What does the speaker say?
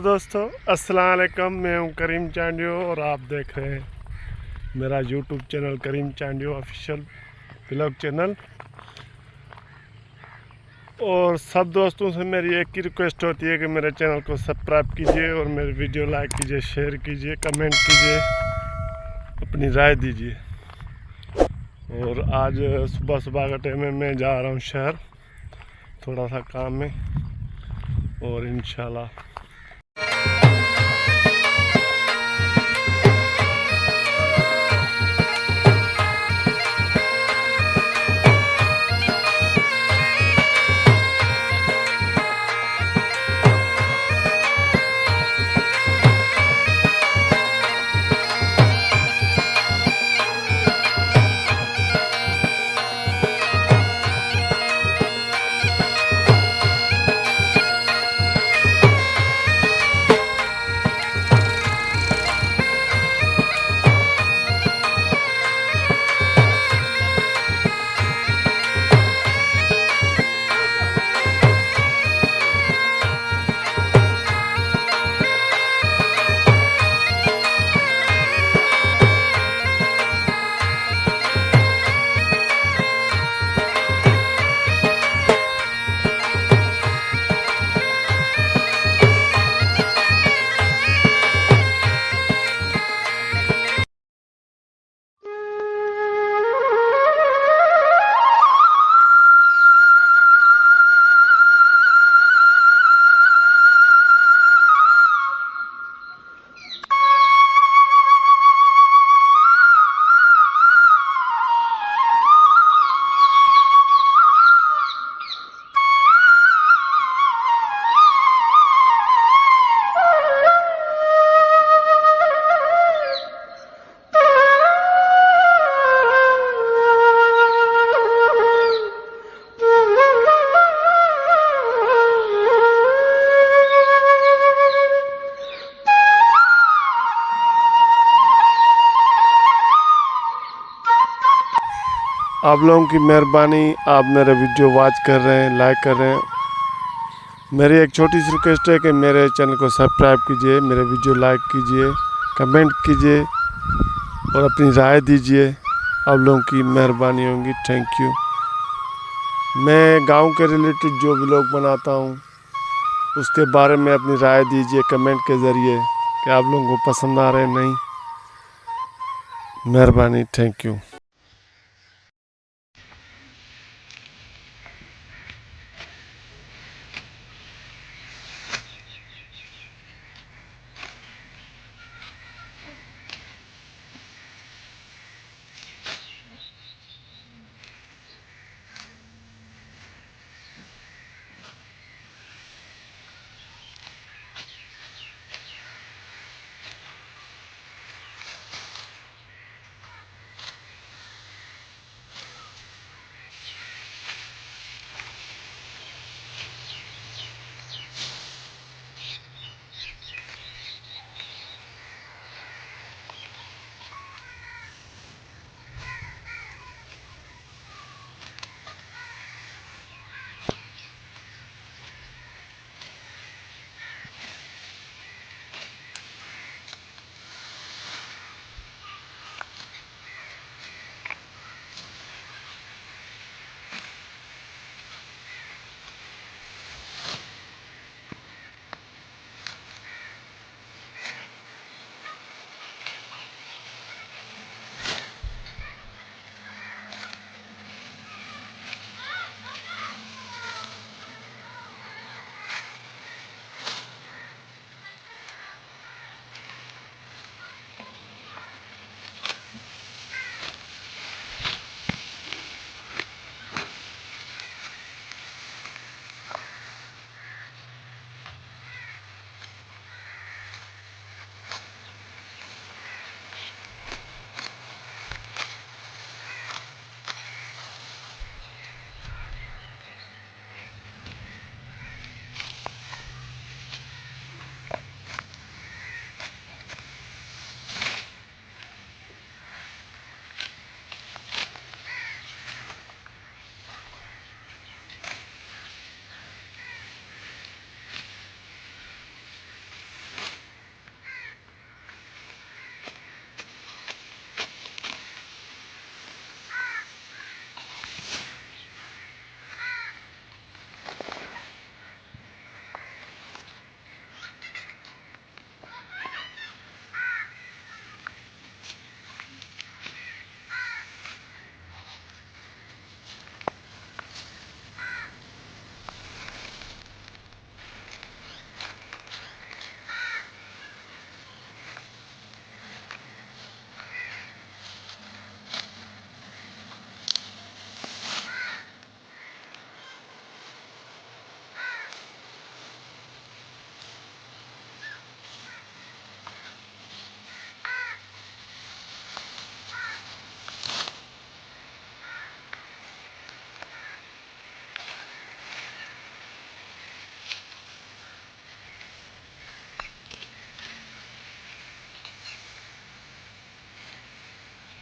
दोस्तों अस्सलाम वालेकुम। मैं हूं करीम चांडियो और आप देख रहे हैं मेरा यूट्यूब चैनल करीम चांडियो ऑफिशियल ब्लॉग चैनल। और सब दोस्तों से मेरी एक ही रिक्वेस्ट होती है कि मेरे चैनल को सब्सक्राइब कीजिए और मेरी वीडियो लाइक कीजिए, शेयर कीजिए, कमेंट कीजिए, अपनी राय दीजिए। और आज सुबह सुबह का टाइम है, मैं जा रहा हूँ शहर थोड़ा सा काम में और इंशाल्लाह आप लोगों की मेहरबानी, आप मेरे वीडियो वॉच कर रहे हैं, लाइक कर रहे हैं। मेरी एक छोटी सी रिक्वेस्ट है कि मेरे चैनल को सब्सक्राइब कीजिए, मेरे वीडियो लाइक कीजिए, कमेंट कीजिए और अपनी राय दीजिए। आप लोगों की मेहरबानी होगी। Thank you. मैं गांव के रिलेटेड जो व्लॉग बनाता हूं उसके बारे में अपनी राय दीजिए कमेंट के ज़रिए कि आप लोगों को पसंद आ रहे हैं नहीं। मेहरबानी। Thank you.